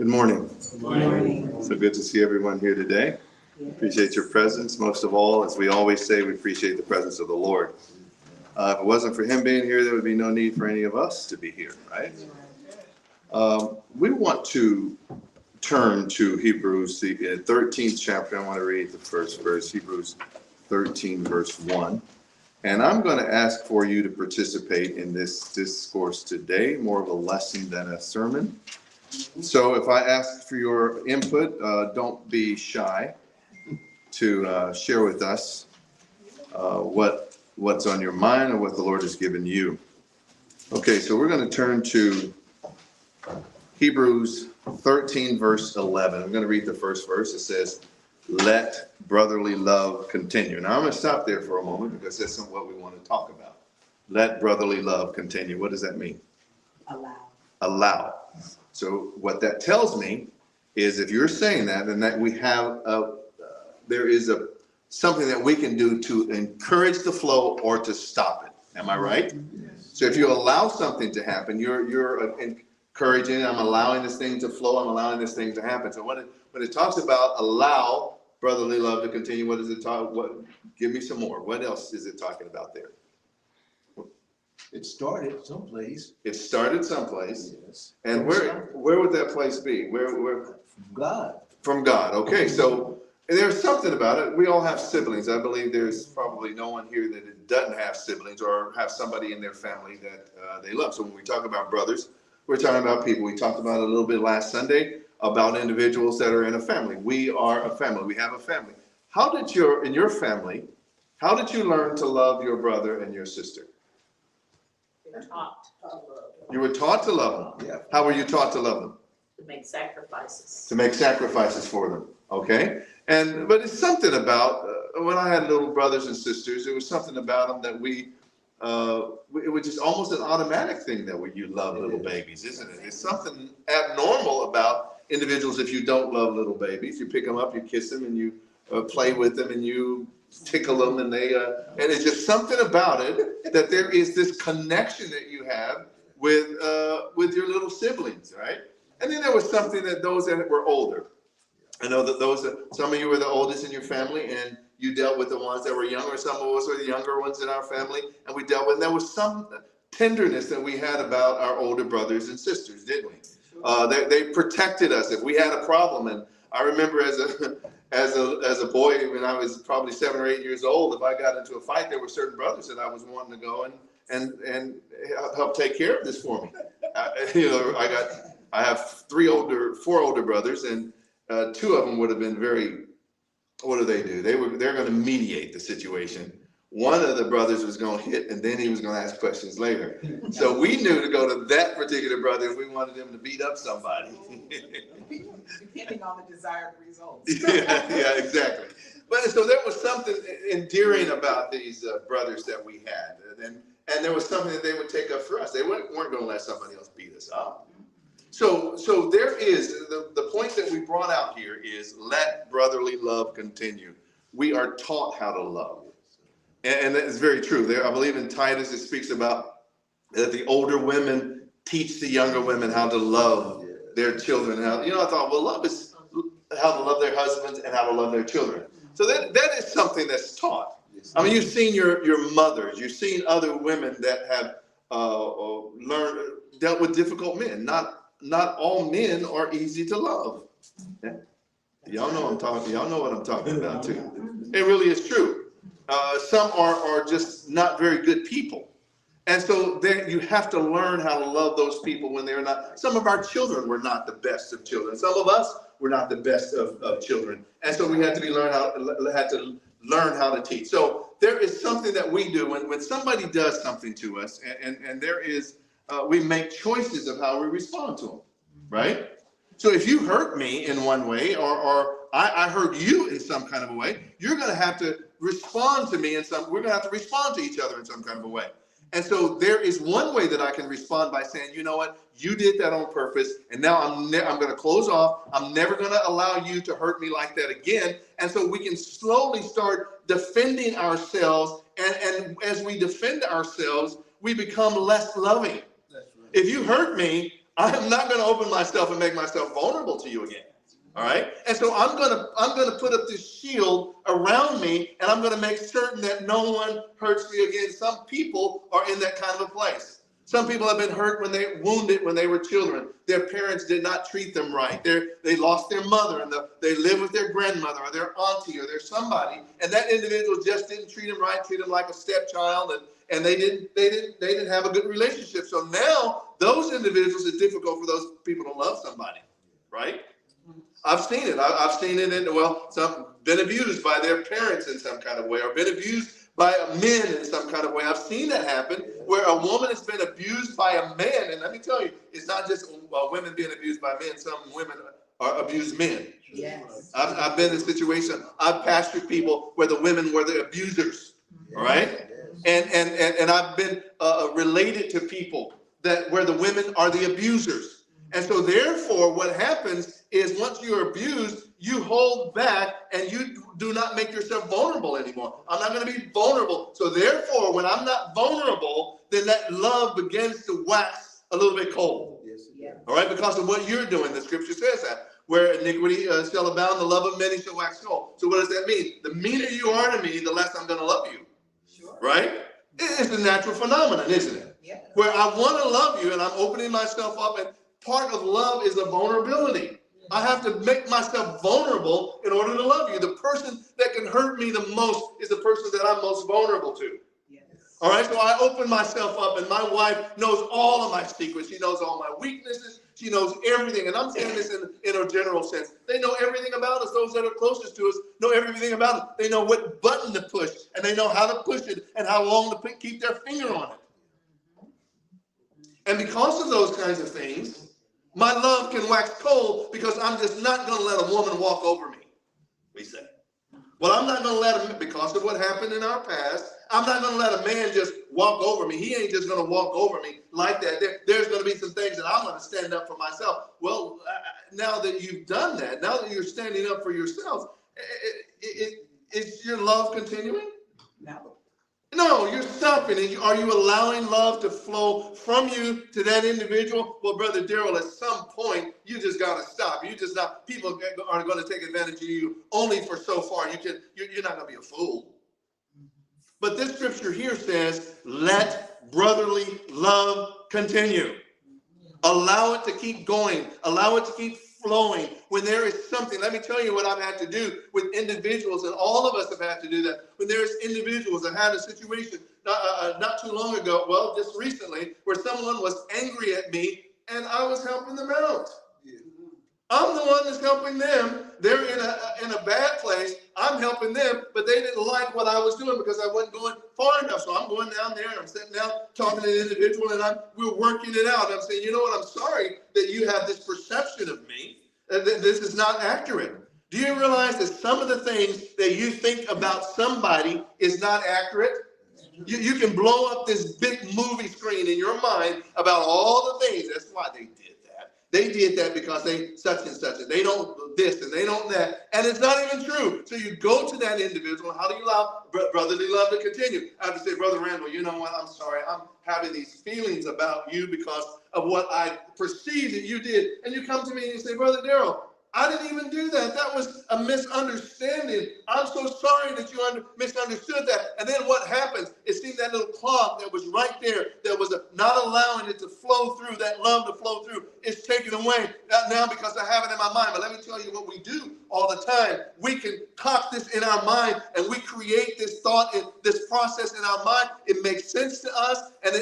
Good morning. Good morning. So good to see everyone here today. Appreciate your presence. Most of all, as we always say, we appreciate the presence of the Lord. If it wasn't for him being here, there would be no need for any of us to be here, right? We want to turn to Hebrews, the 13th chapter. I want to read the first verse, Hebrews 13, verse 1. And I'm going to ask for you to participate in this discourse today, more of a lesson than a sermon. So if I ask for your input, don't be shy to share with us what's on your mind or what the Lord has given you. Okay, so we're going to turn to Hebrews 13, verse 11. I'm going to read the first verse. It says, "Let brotherly love continue." Now I'm going to stop there for a moment because that's what we want to talk about. Let brotherly love continue. What does that mean? Allow. So what that tells me is if you're saying that, then that we have there is something that we can do to encourage the flow or to stop it. Am I right? Yes. So if you allow something to happen, you're encouraging. I'm allowing this thing to flow. I'm allowing this thing to happen. So when it talks about allow brotherly love to continue, what does it talk? Give me some more. What else is it talking about there? It started someplace. It started someplace. Yes. And where would that place be? Where? From God. From God. Okay, so there's something about it. We all have siblings. I believe there's probably no one here that doesn't have siblings or have somebody in their family that they love. So when we talk about brothers, we're talking about people. We talked about it a little bit last Sunday about individuals that are in a family. We are a family. We have a family. In your family, how did you learn to love your brother and your sister? Taught to love. You were taught to love them. Yeah. How were you taught to love them? To make sacrifices. To make sacrifices for them. Okay. But it's something about when I had little brothers and sisters, there was something about them that it was just almost an automatic thing that you love little babies, isn't it? It's something abnormal about individuals if you don't love little babies. You pick them up, you kiss them, and you play with them, and you tickle them, and and it's just something about it that there is this connection that you have with your little siblings, right? And then there was something that those that were older. I know that some of you were the oldest in your family, and you dealt with the ones that were younger. Some of us were the younger ones in our family, and we dealt with. And there was some tenderness that we had about our older brothers and sisters, didn't we? They protected us if we had a problem. And I remember as a boy, when I was probably 7 or 8 years old, if I got into a fight, there were certain brothers that I was wanting to go and help take care of this for me. I have 4 older brothers, and 2 of them would have been very. What do they do? They're going to mediate the situation. One of the brothers was going to hit, and then he was going to ask questions later. So we knew to go to that particular brother if we wanted him to beat up somebody. Depending on the desired results. yeah, exactly. But so there was something endearing about these brothers that we had, and there was something that they would take up for us. They weren't going to let somebody else beat us up. So there is the point that we brought out here is let brotherly love continue. We are taught how to love, and that is very true. There, I believe in Titus it speaks about that the older women teach the younger women how to love their children. I thought, well, love is how to love their husbands and how to love their children. So that is something that's taught. I mean, you've seen your mothers, you've seen other women that have dealt with difficult men. Not all men are easy to love. Yeah. Y'all know what I'm talking about too. It really is true. Some are just not very good people. And so you have to learn how to love those people when they're not. Some of our children were not the best of children. Some of us were not the best of children. And so we had to learn how to teach. So there is something that we do when somebody does something to us, and there is we make choices of how we respond to them, right? So if you hurt me in one way, or I hurt you in some kind of a way, you're going to have to respond to me we're going to have to respond to each other in some kind of a way. And so there is one way that I can respond by saying, you know what, you did that on purpose, and now I'm going to close off. I'm never going to allow you to hurt me like that again. And so we can slowly start defending ourselves, and as we defend ourselves, we become less loving. That's right. If you hurt me, I am not going to open myself and make myself vulnerable to you again. All right. And so I'm going to put up this shield around me, and I'm going to make certain that no one hurts me again. Some people are in that kind of a place. Some people have been hurt wounded when they were children. Their parents did not treat them right. They lost their mother, and they live with their grandmother or their auntie or their somebody, and that individual just didn't treat them right, treat them like a stepchild, and they didn't have a good relationship. So now those individuals, it's difficult for those people to love somebody, right? I've seen it. I've seen it some been abused by their parents in some kind of way, or been abused by men in some kind of way. I've seen that happen where a woman has been abused by a man. And let me tell you, it's not just women being abused by men. Some women are abused men. Yes. I've been in a situation, I've pastored people where the women were the abusers. All right. And I've been related to people where the women are the abusers. And so therefore what happens is once you're abused, you hold back and you do not make yourself vulnerable anymore. I'm not going to be vulnerable. So therefore, when I'm not vulnerable, then that love begins to wax a little bit cold. Yes. All right, because of what you're doing. The scripture says that. Where iniquity shall abound, the love of many shall wax cold. So what does that mean? The meaner you are to me, the less I'm going to love you. Sure. Right? It's a natural phenomenon, isn't it? Yeah. Where I want to love you and I'm opening myself up, and part of love is a vulnerability. I have to make myself vulnerable in order to love you. The person that can hurt me the most is the person that I'm most vulnerable to. Yes. All right, so I open myself up, and my wife knows all of my secrets. She knows all my weaknesses. She knows everything. And I'm saying this in a general sense. They know everything about us. Those that are closest to us know everything about us. They know what button to push, and they know how to push it and how long to keep their finger on it. And because of those kinds of things, my love can wax cold because I'm just not going to let a woman walk over me, we say. Well, I'm not going to let him, because of what happened in our past, I'm not going to let a man just walk over me. He ain't just going to walk over me like that. There's going to be some things that I'm going to stand up for myself. Well, now that you've done that, now that you're standing up for yourself, is your love continuing? No, you're stopping. Are you allowing love to flow from you to that individual? Well, Brother Daryl, at some point, you just got to stop. You just not. People are going to take advantage of you only for so far. You're not going to be a fool. But this scripture here says, let brotherly love continue. Allow it to keep going. Allow it to keep flowing. When there is something, let me tell you what I've had to do with individuals, and all of us have had to do that. When there's individuals, I had a situation not too long ago, well, just recently, where someone was angry at me, and I was helping them out. I'm the one that's helping them. They're in a bad place. I'm helping them, but they didn't like what I was doing because I wasn't going far enough. So I'm going down there and I'm sitting down talking to the individual, and we're working it out. I'm saying, you know what? I'm sorry that you have this perception of me. This is not accurate. Do you realize that some of the things that you think about somebody is not accurate? You can blow up this big movie screen in your mind about all the things. That's why they did that. They did that because they such and such, and they don't this and they don't that, and it's not even true. So you go to that individual. How do you allow brotherly love to continue? I have to say, Brother Randall, you know what? I'm sorry. I'm having these feelings about you because of what I perceived that you did. And you come to me and you say, Brother Daryl, I didn't even do that. That was a misunderstanding. I'm so sorry that you misunderstood that. And then what happens? It seemed that little clog that was right there, that was not allowing it to flow through, that love to flow through, it's taken away now because I have it in my mind. But let me tell you what we do all the time. We can talk this in our mind, and we create this thought, this process in our mind. It makes sense to us, and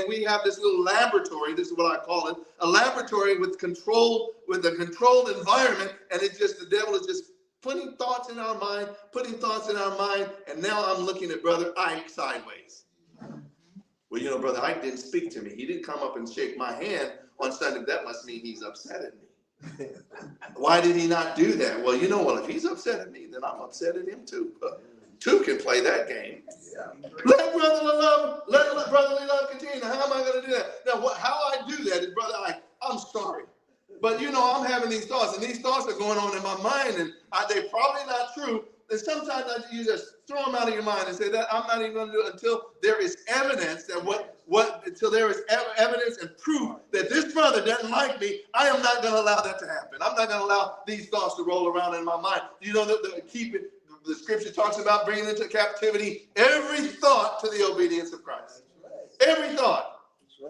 we have this little laboratory. This is what I call it, a laboratory with a controlled environment. And the devil is just putting thoughts in our mind, and now I'm looking at Brother Ike sideways. Well, you know, Brother Ike didn't speak to me. He didn't come up and shake my hand on Sunday. That must mean he's upset at me. Why did he not do that? Well, you know what? If he's upset at me, then I'm upset at him too. Two can play that game. Yeah. Let brotherly love continue. Now, how am I going to do that? Now, how I do that is, Brother Ike, I'm sorry. But, you know, I'm having these thoughts, and these thoughts are going on in my mind, and they're probably not true. then sometimes you just throw them out of your mind and say that I'm not even going to do it until there is evidence that until there is evidence and proof that this brother doesn't like me. I am not going to allow that to happen. I'm not going to allow these thoughts to roll around in my mind. You know, the scripture talks about bringing into captivity every thought to the obedience of Christ. Every thought.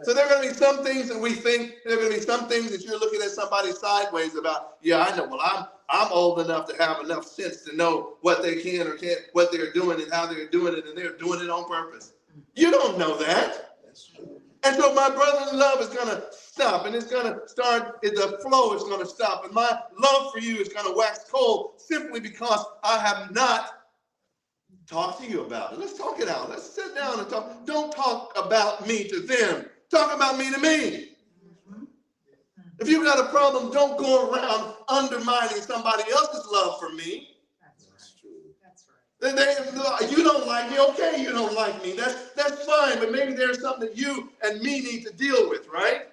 So there are going to be some things that we think, there are going to be some things that you're looking at somebody sideways about. Yeah, I know. Well, I'm old enough to have enough sense to know what they can or can't, what they're doing and how they're doing it, and they're doing it on purpose. You don't know that. And so my brotherly love is going to stop, and it's going to start, the flow is going to stop, and my love for you is going to wax cold simply because I have not talked to you about it. Let's talk it out. Let's sit down and talk. Don't talk about me to them. Talk about me to me. If you've got a problem, don't go around undermining somebody else's love for me. That's true. That's right. You don't like me. Okay, you don't like me. That's fine, but maybe there's something that you and me need to deal with, right?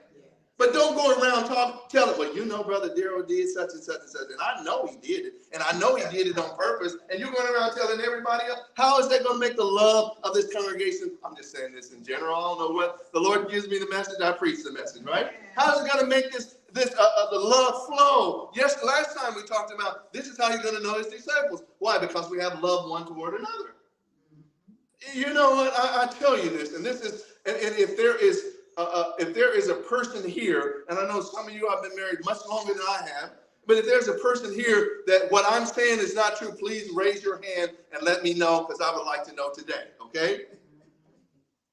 But don't go around tell it, well, you know, Brother Darrell did such and such and such, and I know he did it, and I know he did it on purpose, and you're going around telling everybody else. How is that going to make the love of this congregation? I'm just saying this in general. I don't know what the Lord gives me the message. I preach the message, right? How is it going to make the love flow? Yes, last time we talked about this is how you're going to know his disciples. Why? Because we have love one toward another. You know what? I tell you this, and this is, and if there is a person here, and I know some of you have been married much longer than I have, but if there's a person here that what I'm saying is not true, please raise your hand and let me know, because I would like to know today, okay?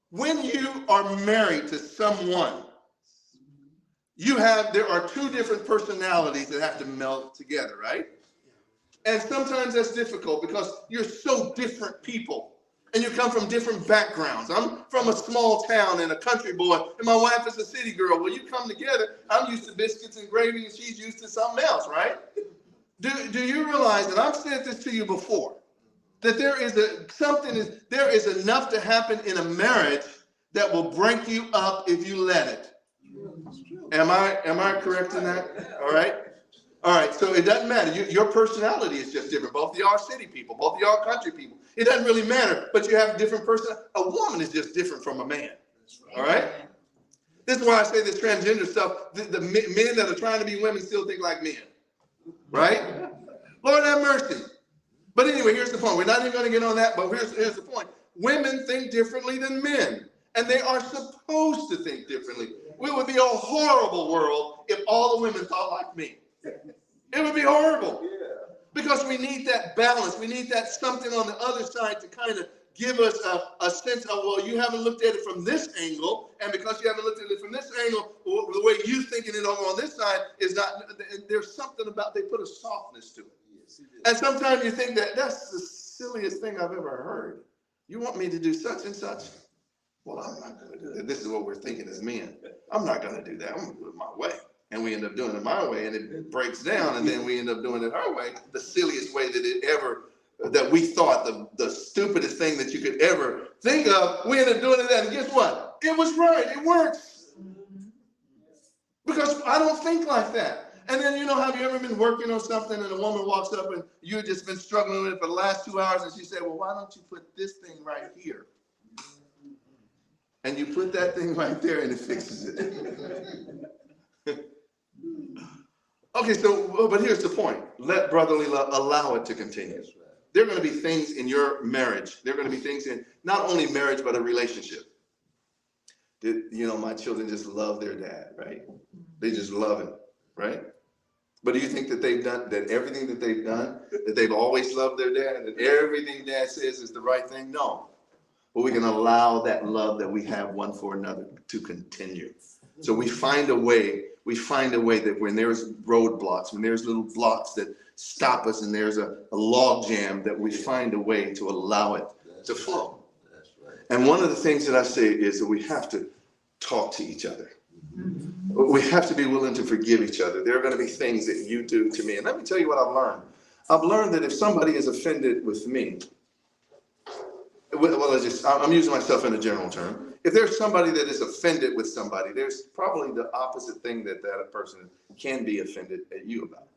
When you are married to someone, there are two different personalities that have to meld together, right? And sometimes that's difficult because you're so different people. And you come from different backgrounds. I'm from a small town and a country boy, and my wife is a city girl. Well, you come together, I'm used to biscuits and gravy, and she's used to something else, right? Do you realize, and I've said this to you before, that there is enough to happen in a marriage that will break you up if you let it. Am I correct in that? All right. All right, so it doesn't matter. Your personality is just different. Both of y'all are city people. Both of y'all are country people. It doesn't really matter, but you have different personality. A woman is just different from a man. All right? This is why I say this transgender stuff. The men that are trying to be women still think like men. Right? Lord have mercy. But anyway, here's the point. We're not even going to get on that, but here's the point. Women think differently than men, and they are supposed to think differently. It would be a horrible world if all the women thought like me. It would be horrible. Because we need that balance. We need that something on the other side to kind of give us a sense of, well, you haven't looked at it from this angle, and because you haven't looked at it from this angle, the way you're thinking it over on this side is not, there's something about, they put a softness to it. And sometimes you think that's the silliest thing I've ever heard. You want me to do such and such? Well, I'm not going to do that. This is what we're thinking as men. I'm not going to do that. I'm going to do it my way. And we end up doing it my way, and it breaks down, and then we end up doing it our way, the silliest way that we thought, the stupidest thing that you could ever think of, we end up doing it, and guess what? It was right. It works. Because I don't think like that. And then, have you ever been working on something, and a woman walks up, and you've just been struggling with it for the last 2 hours, and she said, well, why don't you put this thing right here? And you put that thing right there, and it fixes it. Okay, but here's the point. Let brotherly love, allow it to continue. There are going to be things in your marriage. There are going to be things in not only marriage, but a relationship. My children just love their dad, right? They just love him, right? But do you think that everything that they've done, that they've always loved their dad, and that everything dad says is the right thing? No. But we can allow that love that we have one for another to continue. So we find a way that when there's roadblocks, when there's little blocks that stop us, and there's a log jam, that we find a way to allow it to flow. That's right. And one of the things that I say is that we have to talk to each other. We have to be willing to forgive each other. There are going to be things that you do to me. And let me tell you what I've learned. I've learned that if somebody is offended with me, I'm using myself in a general term. If there's somebody that is offended with somebody, there's probably the opposite thing that person can be offended at you about.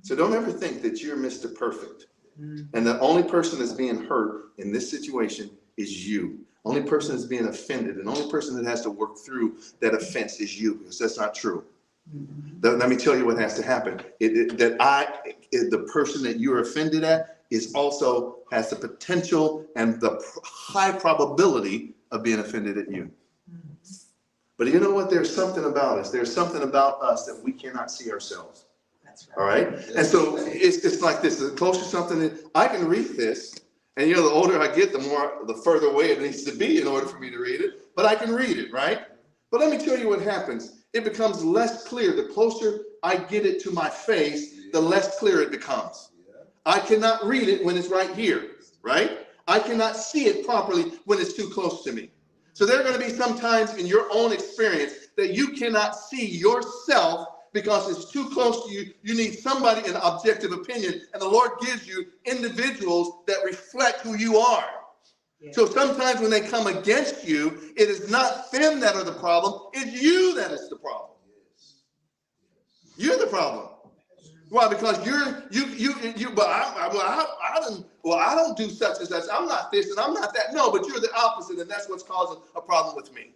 So don't ever think that you're Mr. Perfect And the only person that's being hurt in this situation is you. Only person that's being offended, and the only person that has to work through that offense is you, because that's not true. Let me tell you what has to happen. The person that you're offended at is also has the potential and the high probability of being offended at you. But you know what? There's something about us. There's something about us that we cannot see ourselves. That's All right? And so it's like this. The closer something is, I can read this, and the older I get, the further away it needs to be in order for me to read it. But I can read it, right? But let me tell you what happens. It becomes less clear. The closer I get it to my face, the less clear it becomes. I cannot read it when it's right here, right? I cannot see it properly when it's too close to me. So there are going to be some times in your own experience that you cannot see yourself because it's too close to you. You need somebody, an objective opinion, and the Lord gives you individuals that reflect who you are. Yeah. So sometimes when they come against you, it is not them that are the problem, it's you that is the problem. You're the problem. Why? Because I don't do such and such. I'm not this and I'm not that. No, but you're the opposite, and that's what's causing a problem with me.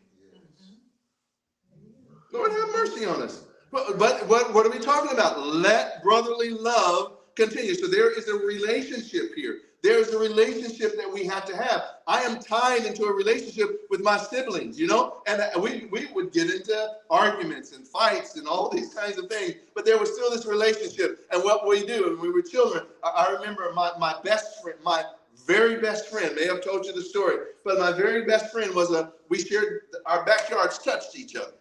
Lord have mercy on us. But what are we talking about? Let brotherly love continue. So there is a relationship here. There's a relationship that we have to have. I am tied into a relationship with my siblings, and we would get into arguments and fights and all these kinds of things, but there was still this relationship. And what we do when we were children, I remember my best friend, my very best friend, may have told you the story, but my very best friend we shared, our backyards touched each other.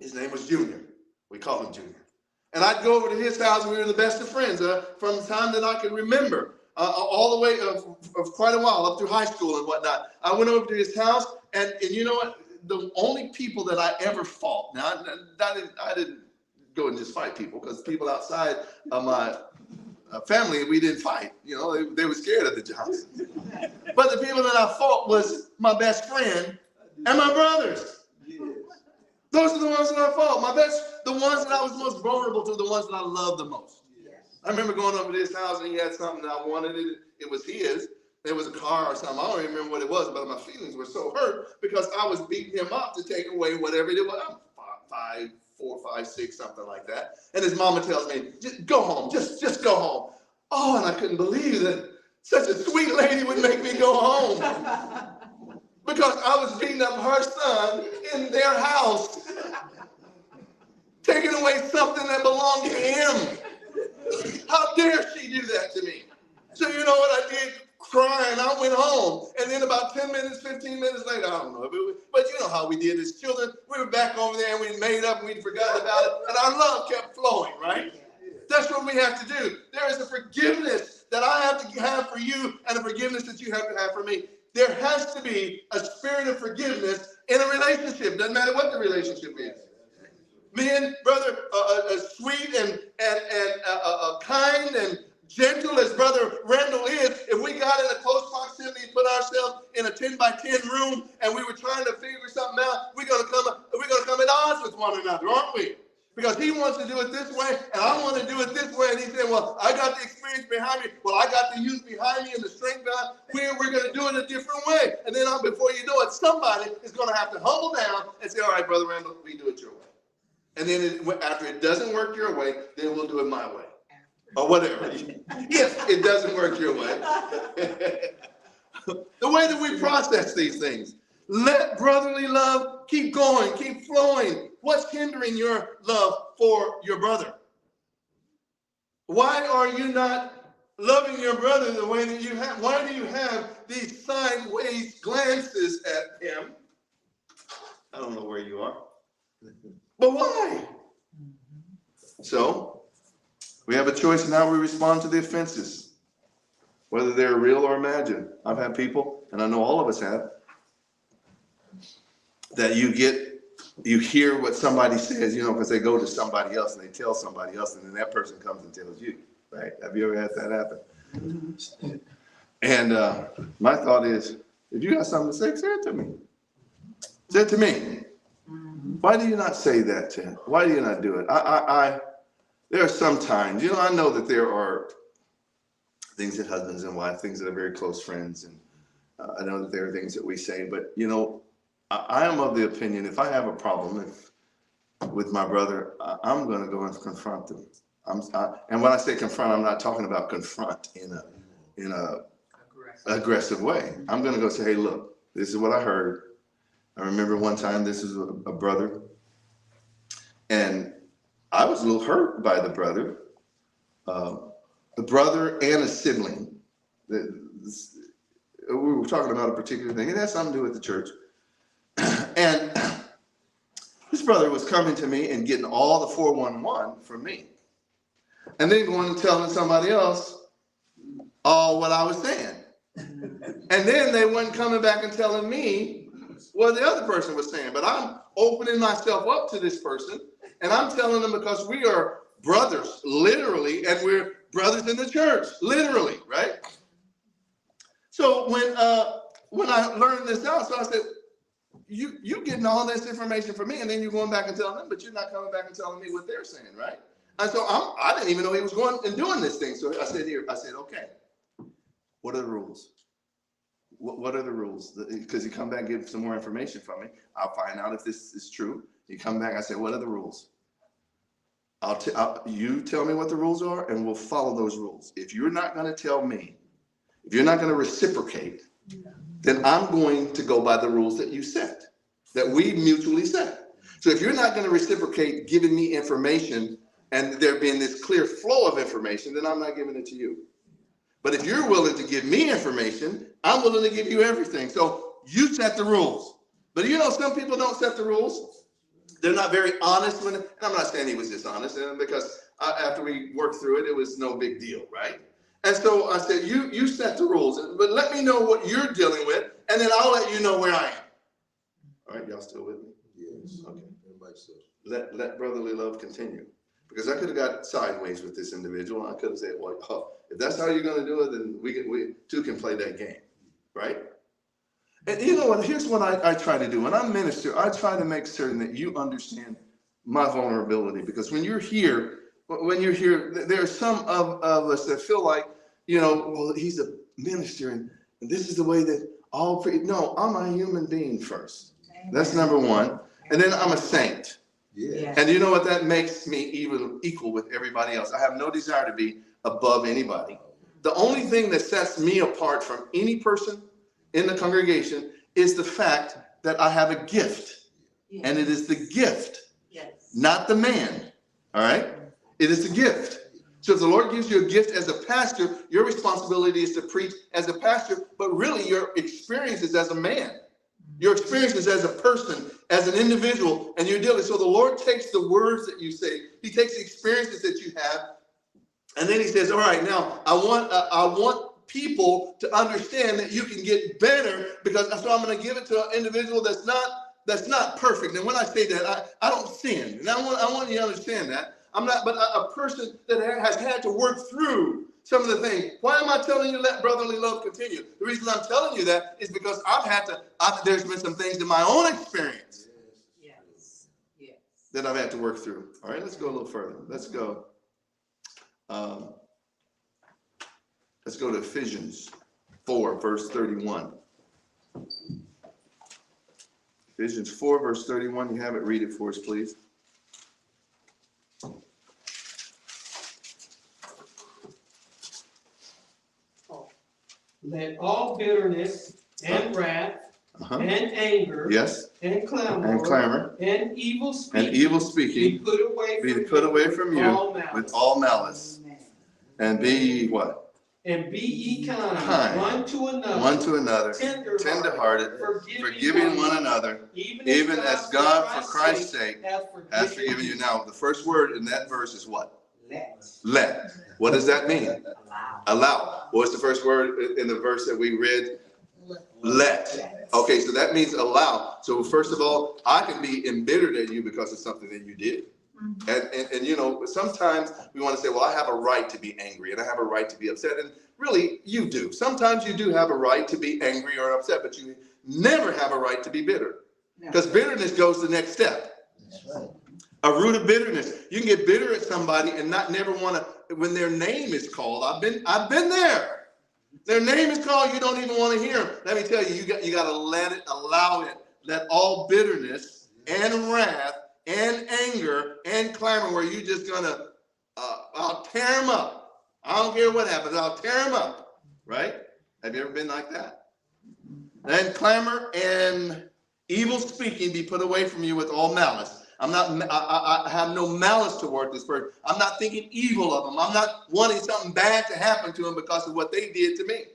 His name was Junior. We called him Junior. And I'd go over to his house, and we were the best of friends from the time that I can remember. All the way of quite a while, up through high school and whatnot. I went over to his house, and you know what? The only people that I ever fought, now I didn't go and just fight people, because people outside of my family, we didn't fight. They were scared of the Johnsons. But the people that I fought was my best friend and my brothers. Those are the ones that I fought. The ones that I was most vulnerable to, the ones that I loved the most. I remember going over to his house, and he had something that I wanted. It was his. It was a car or something. I don't even remember what it was, but my feelings were so hurt because I was beating him up to take away whatever it was. I'm 4, 5, 6, something like that. And his mama tells me, just go home. Just go home. Oh, and I couldn't believe that such a sweet lady would make me go home. Because I was beating up her son in their house, taking away something that belonged to him. How dare she do that to me? So you know what I did? Crying, I went home. And then about 10 minutes, 15 minutes later, I don't know. But you know how we did as children. We were back over there, and we made up, and we'd forgotten about it. And our love kept flowing, right? That's what we have to do. There is a forgiveness that I have to have for you, and a forgiveness that you have to have for me. There has to be a spirit of forgiveness in a relationship. Doesn't matter what the relationship is. Men, brother, sweet and kind and gentle as Brother Randall is, if we got in a close proximity and put ourselves in a 10 by 10 room and we were trying to figure something out, we're gonna come at odds with one another, aren't we? Because he wants to do it this way, and I want to do it this way. And he said, well, I got the experience behind me. Well, I got the youth behind me and the strength behind me. We're going to do it a different way. And then before you know it, somebody is going to have to humble down and say, all right, Brother Randall, we do it your way. And then after it doesn't work your way, then we'll do it my way. Or whatever. If it doesn't work your way. The way that we process these things. Let brotherly love keep going, keep flowing. What's hindering your love for your brother? Why are you not loving your brother the way that you have? Why do you have these sideways glances at him? I don't know where you are. But why? So, we have a choice in how we respond to the offenses, whether they're real or imagined. I've had people, and I know all of us have, that you hear what somebody says, because they go to somebody else and they tell somebody else, and then that person comes and tells you, right? Have you ever had that happen? And my thought is, if you got something to say, say it to me. Say it to me. Why do you not say that to him? Why do you not do it? There are some times, I know that there are things that husbands and wives, things that are very close friends. And I know that there are things that we say, but you know, I am of the opinion, if I have a problem with my brother, I'm going to go and confront them. And when I say confront, I'm not talking about confront in a aggressive way. I'm going to go say, hey, look, this is what I heard. I remember one time, this is a brother, and I was a little hurt by the brother and a sibling. We were talking about a particular thing. It has something to do with the church. And this brother was coming to me and getting all the 411 from me. And then going and telling somebody else all what I was saying. And then they weren't coming back and telling me what the other person was saying. But I'm opening myself up to this person. And I'm telling them because we are brothers, literally, and we're brothers in the church, literally, right? So when I learned this out, so I said, you getting all this information from me, and then you're going back and telling them, but you're not coming back and telling me what they're saying, right? And so I didn't even know he was going and doing this thing. So I said, okay, what are the rules? What are the rules? Because you come back and give some more information from me. I'll find out if this is true. You come back, I say, what are the rules? You tell me what the rules are, and we'll follow those rules. If you're not going to tell me, if you're not going to reciprocate, then I'm going to go by the rules that you set, that we mutually set. So if you're not going to reciprocate giving me information and there being this clear flow of information, then I'm not giving it to you. But if you're willing to give me information, I'm willing to give you everything. So you set the rules. But you know, some people don't set the rules. They're not very honest and I'm not saying he was dishonest, because after we worked through it, it was no big deal, right? And so I said, you set the rules, but let me know what you're dealing with, and then I'll let you know where I am. All right, y'all still with me? Yes. Okay. Everybody says. Let brotherly love continue. Because I could have got sideways with this individual. I could have said, well, if that's how you're going to do it, then we two can play that game, right? And you know what? Here's what I try to do. When I minister, I try to make certain that you understand my vulnerability. Because when you're here, there are some of us that feel like, you know, well, he's a minister and this is the way that no, I'm a human being first. That's number one. And then I'm a saint. Yeah. And you know what? That makes me even equal with everybody else. I have no desire to be above anybody. The only thing that sets me apart from any person in the congregation is the fact that I have a gift. Yes. And it is the gift, Yes. not the man. All right? It is a gift. So if the Lord gives you a gift as a pastor, your responsibility is to preach as a pastor, but really your experience is as a man. Your experience is as a person, as an individual, and you're dealing. So the Lord takes the words that you say, he takes the experiences that you have, and then he says, all right, now I want people to understand that you can get better, because that's why I'm going to give it to an individual that's not perfect. And when I say that, I don't sin. And I want you to understand that. I'm not, but a person that has had to work through some of the things. Why am I telling you let brotherly love continue? The reason I'm telling you that is because there's been some things in my own experience Yes. Yes. that I've had to work through. All right, let's go a little further. Let's go to Ephesians 4, verse 31. Ephesians 4, verse 31. You have it. Read it for us, please. Let all bitterness and wrath and anger Yes. and And clamor and evil speaking, and evil speaking be put away from with you all malice. with all malice. And be ye what? And be ye kind, Kind. one to another, Tender-hearted, forgiving one another, even as God for Christ's sake has forgiven you. Now, the first word in that verse is what? Let. What does that mean? Allow. What's the first word in the verse that we read? Let. Okay, so that means allow. So first of all, I can be embittered at you because of something that you did. And you know, sometimes we want to say, well, I have a right to be angry and I have a right to be upset. And really, you do. Sometimes you do have a right to be angry or upset, but you never have a right to be bitter. Because bitterness goes the next step. A root of bitterness. You can get bitter at somebody and never want to, when their name is called. I've been there. Their name is called, you don't even want to hear them. Let me tell you, you got to let it, allow it. Let all bitterness and wrath and anger and clamor, where you're just going to, I'll tear them up. I don't care what happens. I'll tear them up. Right? Have you ever been like that? And clamor and evil speaking be put away from you with all malice. I have no malice toward this person. I'm not thinking evil of them. I'm not wanting something bad to happen to them because of what they did to me.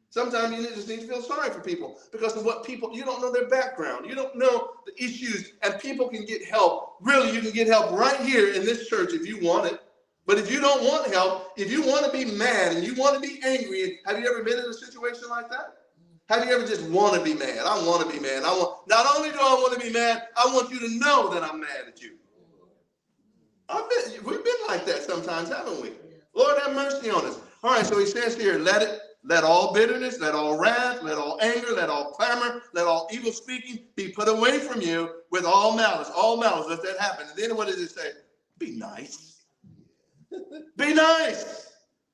Sometimes you just need to feel sorry for people because of what people, you don't know their background. You don't know the issues, and people can get help. Really, you can get help right here in this church if you want it. But if you don't want help, if you want to be mad and you want to be angry, have you ever been in a situation like that? Have you ever just want to be mad? I want to be mad. Not only do I want to be mad, I want you to know that I'm mad at you. We've been like that sometimes, haven't we? Lord, have mercy on us. All right, so he says here, let all bitterness, let all wrath, let all anger, let all clamor, let all evil speaking be put away from you with all malice. All malice, let that happen. And then what does it say? Be nice. Be nice.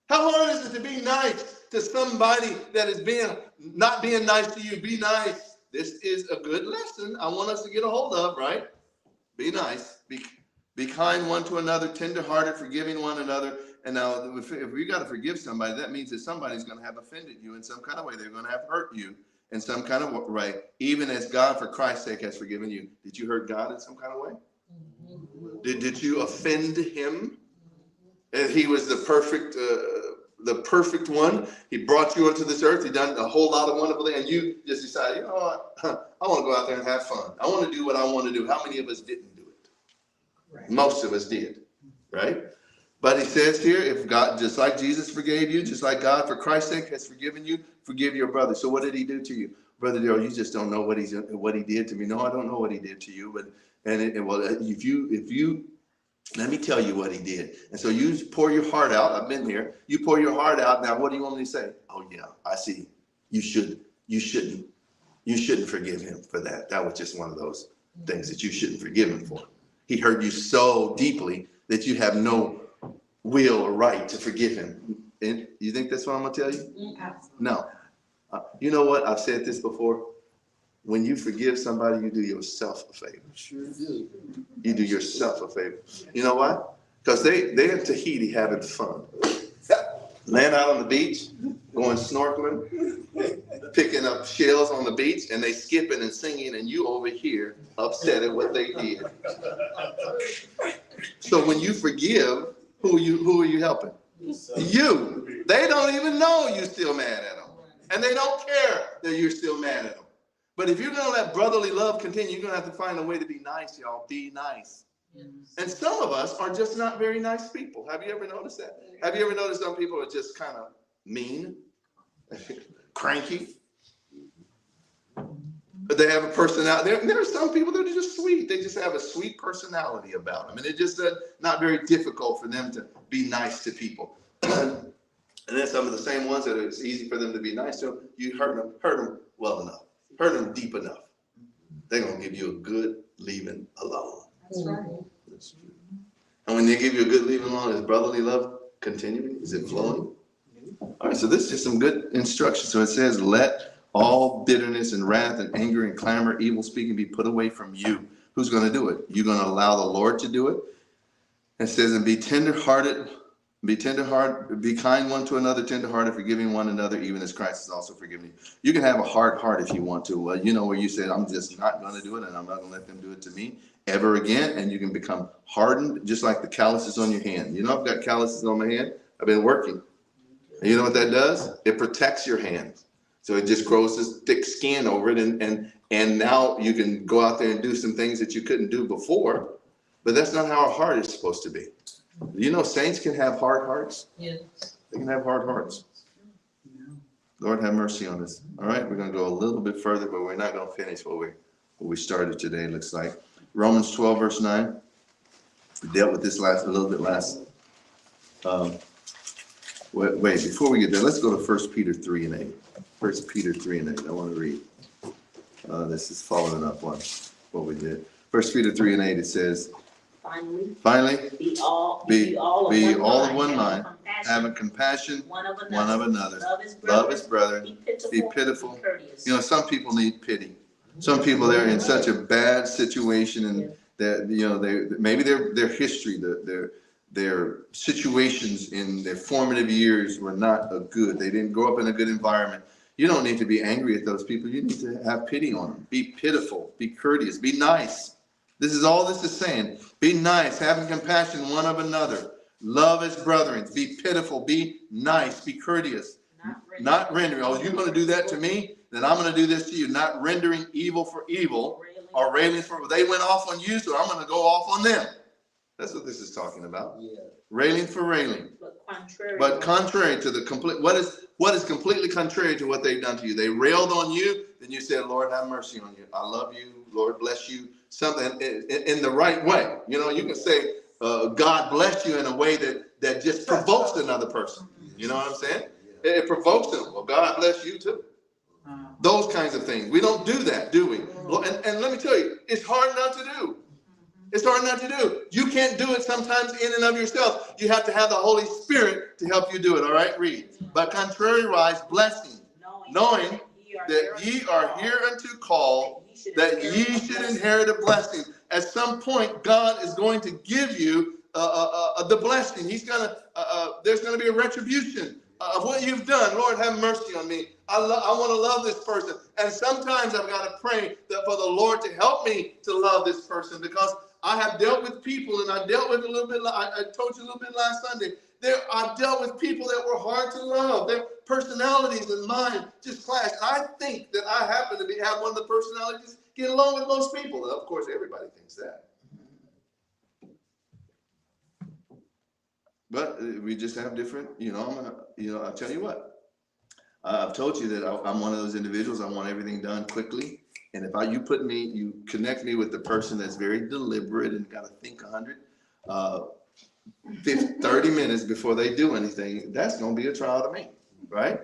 How hard is it to be nice to somebody that is not being nice to you? Be nice. This is a good lesson I want us to get a hold of, right? Be nice. Be kind one to another, tenderhearted, forgiving one another. And now, if we got to forgive somebody, that means that somebody's going to have offended you in some kind of way. They're going to have hurt you in some kind of way, even as God, for Christ's sake, has forgiven you. Did you hurt God in some kind of way? Did you offend him? And he was the perfect one. He brought you into this earth. He done a whole lot of wonderful things. And you just decided, you know what? I want to go out there and have fun. I want to do what I want to do. How many of us didn't do it? Right. Most of us did, right? But he says here, if God, just like Jesus forgave you, just like God, for Christ's sake, has forgiven you, forgive your brother. So what did he do to you? Brother Daryl, you just don't know what he did to me. No, I don't know what he did to you. But if you let me tell you what he did. And so you pour your heart out. I've been here. You pour your heart out. Now, what do you want me to say? Oh, yeah, I see. You shouldn't forgive him for that. That was just one of those things that you shouldn't forgive him for. He hurt you so deeply that you have no will or right to forgive him. And you think that's what I'm going to tell you? No. You know what? I've said this before. When you forgive somebody, you do yourself a favor. Sure do. You do yourself a favor. You know why? Because they're in Tahiti having fun. Laying out on the beach, going snorkeling, picking up shells on the beach, and they skipping and singing, and you over here upset at what they did. So when you forgive, who are you helping? You. They don't even know you're still mad at them. And they don't care that you're still mad at them. But if you're going to let brotherly love continue, you're going to have to find a way to be nice, y'all. Be nice. Yes. And some of us are just not very nice people. Have you ever noticed that? Have you ever noticed some people are just kind of mean, cranky? But they have a personality. There are some people that are just sweet. They just have a sweet personality about them. And it's just not very difficult for them to be nice to people. And then some of the same ones that it's easy for them to be nice to, you hurt them well enough. Hurt them deep enough. They're going to give you a good leaving alone. That's right. That's true. And when they give you a good leaving alone, is brotherly love continuing? Is it flowing? All right, so this is some good instruction. So it says, let all bitterness and wrath and anger and clamor, evil speaking be put away from you. Who's going to do it? You're going to allow the Lord to do it? It says, and be tenderhearted. Be tenderhearted, be kind one to another, tenderhearted, forgiving one another, even as Christ has also forgiven you. You can have a hard heart if you want to. Where you said, I'm just not going to do it, and I'm not going to let them do it to me ever again. And you can become hardened, just like the calluses on your hand. You know, I've got calluses on my hand. I've been working. And you know what that does? It protects your hand. So it just grows this thick skin over it, and now you can go out there and do some things that you couldn't do before. But that's not how our heart is supposed to be. You know, saints can have hard hearts. Yes. They can have hard hearts. Lord, have mercy on us. All right, we're going to go a little bit further, but we're not going to finish what we started today, it looks like. Romans 12, verse 9. We dealt with this a little bit last. Wait, before we get there, let's go to 1 Peter 3 and 8. 1 Peter 3 and 8. I want to read. This is following up on what we did. 1 Peter 3 and 8, it says, Finally, Be be all be of all one of one mind, mind, having compassion having compassion one of another. love his brother, be pitiful. You know, some people need pity. Some people, they're in such a bad situation, and that, you know, maybe their history, their situations in their formative years were not good. They didn't grow up in a good environment. You don't need to be angry at those people. You need to have pity on them. Be pitiful, be courteous, be nice. This is all this is saying. Be nice, having compassion one of another. Love as brethren. Be pitiful, be nice, be courteous. Not rendering. Oh, you're going to do that to me? Then I'm going to do this to you. Not rendering evil for evil or railing for. They went off on you, so I'm going to go off on them. That's what this is talking about. Yeah. Railing for railing. But contrary to the complete, what is completely contrary to what they've done to you? They railed on you, then you said, Lord, have mercy on you. I love you. Lord, bless you. Something in the right way. You know, you can say, God bless you in a way that just provokes another person. You know what I'm saying? It provokes them. Well, God bless you too. Those kinds of things. We don't do that, do we? And let me tell you, it's hard not to do. It's hard not to do. You can't do it sometimes in and of yourself. You have to have the Holy Spirit to help you do it. All right, read. But contrariwise, blessing, knowing that ye are hereunto called, that ye should inherit a blessing. At some point, God is going to give you the blessing. He's gonna. There's going to be a retribution of what you've done. Lord, have mercy on me. I want to love this person, and sometimes I've got to pray that for the Lord to help me to love this person, because I have dealt with people, and I dealt with a little bit. I told you a little bit last Sunday. I've dealt with people that were hard to love. Their personalities and mine just clash. I think that I happen to have one of the personalities get along with most people. Of course, everybody thinks that. But we just have different, I'll tell you what. I've told you that I'm one of those individuals. I want everything done quickly. And if you connect me with the person that's very deliberate and got to think 30 minutes before they do anything, that's going to be a trial to me, right?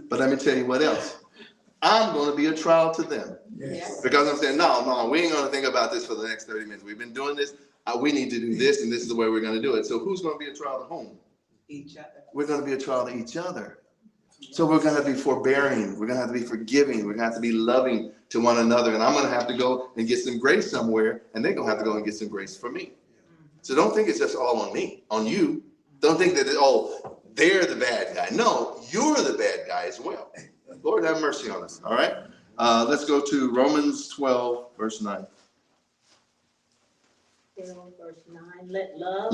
But let me tell you what else. I'm going to be a trial to them. Yes. Because I'm saying, no, we ain't going to think about this for the next 30 minutes. We've been doing this. We need to do this, and this is the way we're going to do it. So who's going to be a trial to whom? Each other. We're going to be a trial to each other. So we're going to be forbearing. We're going to have to be forgiving. We're going to have to be loving to one another. And I'm going to have to go and get some grace somewhere, and they're going to have to go and get some grace for me. So don't think it's just all on me, on you. Don't think that, they're the bad guy. No, you're the bad guy as well. Lord, have mercy on us. All right. Let's go to Romans 12, verse 9. Verse 9, let love.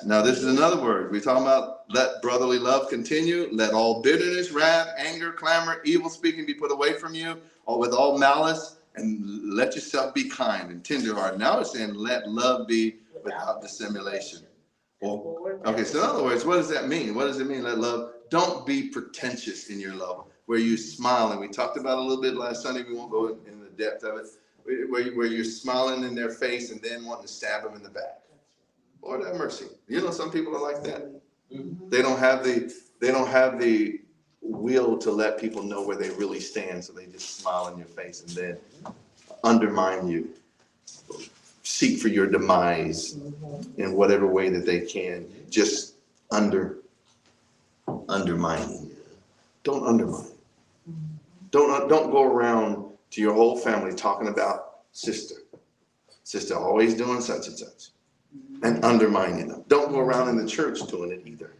Now this is another word. We're talking about let brotherly love continue. Let all bitterness, wrath, anger, clamor, evil speaking be put away from you, or with all malice, and let yourself be kind and tenderhearted. Now it's saying let love be without dissimulation. Well, okay, so in other words, what does that mean? What does it mean, let love? Don't be pretentious in your love, where you smile. And we talked about it a little bit last Sunday. We won't go in the depth of it. Where you're smiling in their face and then wanting to stab them in the back. Lord have mercy. You know, some people are like that. They don't have the will to let people know where they really stand, so they just smile in your face and then undermine you, seek for your demise in whatever way that they can, just undermining. Don't undermine. Don't go around to your whole family talking about sister always doing such and such, and undermining them. Don't go around in the church doing it either.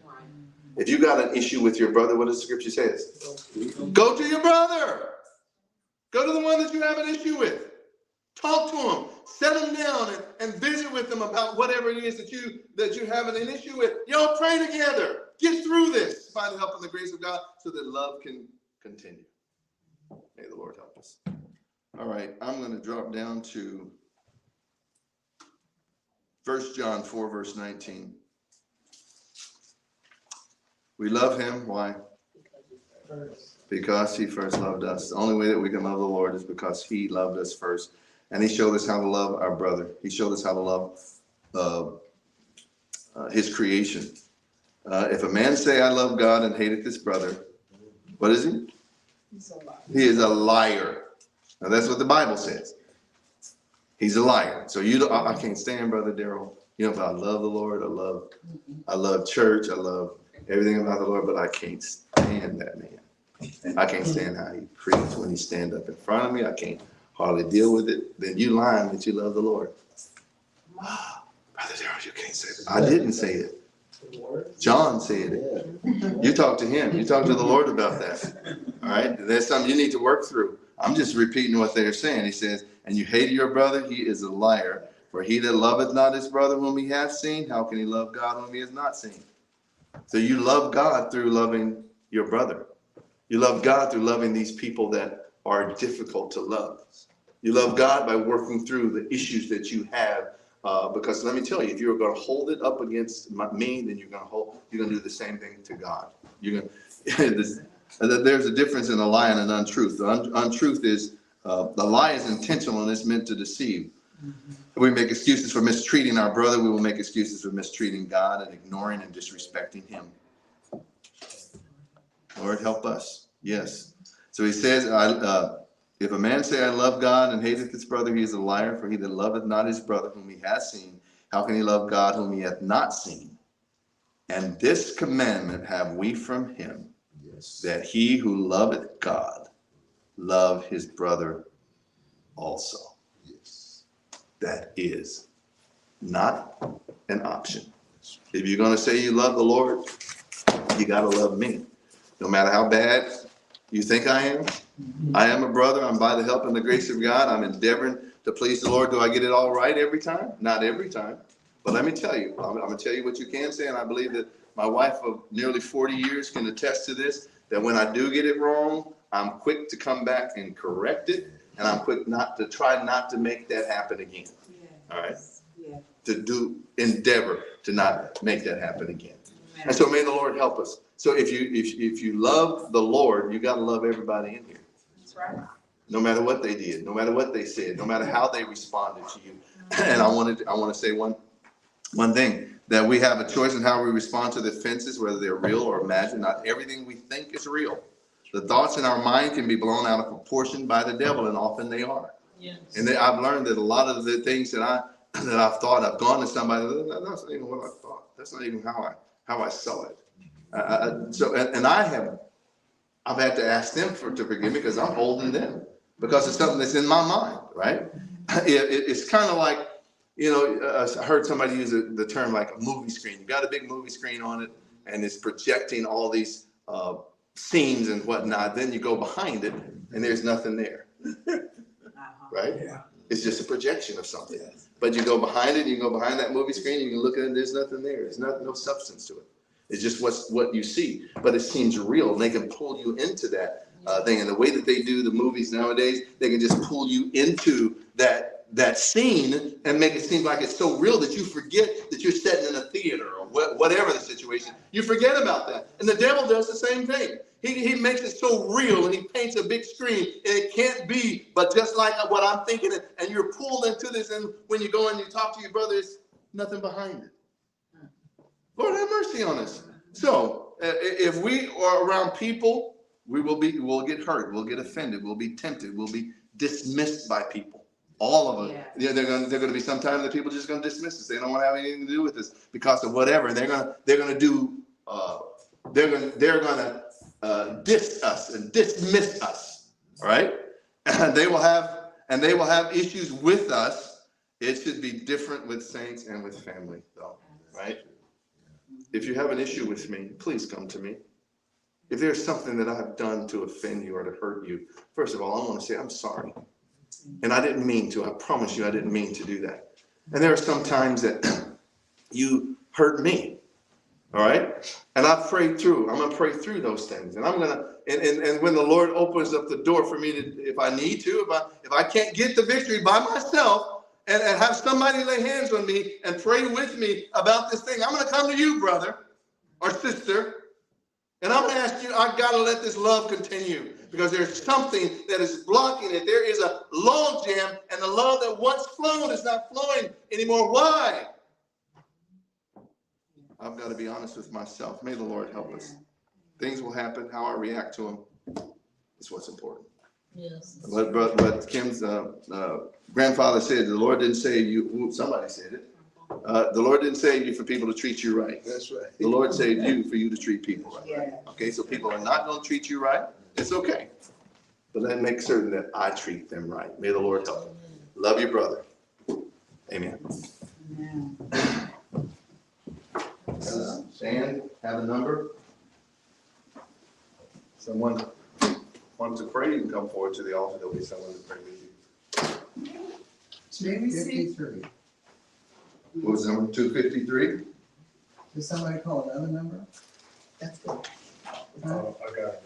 If you got an issue with your brother, what does the scripture says? Go to your brother. Go to the one that you have an issue with. Talk to him. Set him down and visit with them about whatever it is that you have an issue with. Y'all pray together. Get through this by the help and the grace of God, so that love can continue. May the Lord help us. All right, I'm going to drop down to 1 John 4, verse 19. We love him. Why? Because he first loved us. The only way that we can love the Lord is because he loved us first. And he showed us how to love our brother. He showed us how to love his creation. If a man say, I love God and hateth his brother, what is he? He's a liar. He is a liar. Now that's what the Bible says. He's a liar. So you don't, I can't stand Brother Daryl. You know, but I love the Lord. I love church. I love everything about the Lord, but I can't stand that man. I can't stand how he preaches when he stand up in front of me. I can't hardly deal with it. Then you lying that you love the Lord. Brother Daryl, you can't say that. I didn't say it. John said it. You talk to him. You talk to the Lord about that. All right? That's something you need to work through. I'm just repeating what they're saying. He says, and you hate your brother, he is a liar. For he that loveth not his brother whom he hath seen, how can he love God whom he has not seen? So you love God through loving your brother. You love God through loving these people that are difficult to love. You love God by working through the issues that you have. Because let me tell you, if you're going to hold it up against me, then you're going to do the same thing to God. You're going there's a difference in a lie and an untruth. The untruth is the lie is intentional and it's meant to deceive. If we make excuses for mistreating our brother, we will make excuses for mistreating God and ignoring and disrespecting him. Lord, help us. Yes. So he says, if a man say, I love God and hateth his brother, he is a liar. For he that loveth not his brother whom he has seen, how can he love God whom he hath not seen? And this commandment have we from him, that he who loveth God love his brother also. Yes. That is not an option. If you're going to say you love the Lord, you got to love me. No matter how bad you think I am a brother. I'm by the help and the grace of God. I'm endeavoring to please the Lord. Do I get it all right every time? Not every time. But let me tell you, I'm going to tell you what you can say, and I believe that my wife of nearly 40 years can attest to this, that when I do get it wrong, I'm quick to come back and correct it, and I'm quick to try not to make that happen again. All right? Yeah. To endeavor to not make that happen again. And so may the Lord help us. So if you love the Lord, you got to love everybody in here. That's right. No matter what they did, no matter what they said, no matter how they responded to you. And I want to say one thing, that we have a choice in how we respond to the offenses, whether they're real or imagined. Not everything we think is real. The thoughts in our mind can be blown out of proportion by the devil, and often they are. Yes. And I've learned that a lot of the things that I've thought, I've gone to somebody, that's not even what I thought. That's not even how I saw it. I've had to ask them to forgive me because I'm holding them because it's something that's in my mind, right? It's kind of like, I heard somebody use the term like a movie screen. You got a big movie screen on it, and it's projecting all these scenes and whatnot. Then you go behind it, and there's nothing there, right? Yeah. It's just a projection of something. But you go behind it, you go behind that movie screen, you can look at it, there's nothing there. There's no substance to it. It's just what you see, but it seems real, and they can pull you into that thing. And the way that they do the movies nowadays, they can just pull you into that scene and make it seem like it's so real that you forget that you're sitting in a theater or whatever the situation. You forget about that. And the devil does the same thing. He makes it so real, and he paints a big screen, and it can't be but just like what I'm thinking, and you're pulled into this, and when you go and you talk to your brother, there's nothing behind it. Lord have mercy on us. So if we are around people, we'll get hurt, we'll get offended, we'll be tempted, we'll be dismissed by people. All of them. Yeah, they're going to be sometimes that people are just going to dismiss us. They don't want to have anything to do with this because of whatever. They're going to diss us and dismiss us. All right, and they will have issues with us. It should be different with saints and with family, though. Right. If you have an issue with me, please come to me. If there's something that I've done to offend you or to hurt you, first of all, I want to say I'm sorry. And I didn't mean to. I promise you I didn't mean to do that. And there are some times that you hurt me. All right? And I've prayed through. I'm going to pray through those things. And I'm going to, and when the Lord opens up the door for me to, if I need to, if I can't get the victory by myself, and have somebody lay hands on me and pray with me about this thing, I'm going to come to you, brother or sister, and I'm going to ask you, I've got to let this love continue because there's something that is blocking it. There is a log jam, and the love that once flowed is not flowing anymore. Why? I've got to be honest with myself. May the Lord help us. Things will happen. How I react to them is what's important. Yes. But Kim's grandfather said, the Lord didn't say you, somebody said it. The Lord didn't say you for people to treat you right. That's right. The Lord saved you for you to treat people right. Yeah. Okay, so people are not going to treat you right. It's okay. But then make certain that I treat them right. May the Lord help. Love your brother. Amen. Stan, have a number? Someone wants to pray, you can come forward to the altar. There'll be someone to pray with you. 253. What was number 253? Does somebody call another number? That's good. Oh, I got it.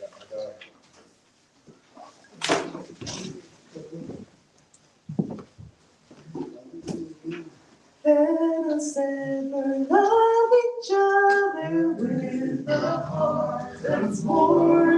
Let us ever love each other with a heart that's more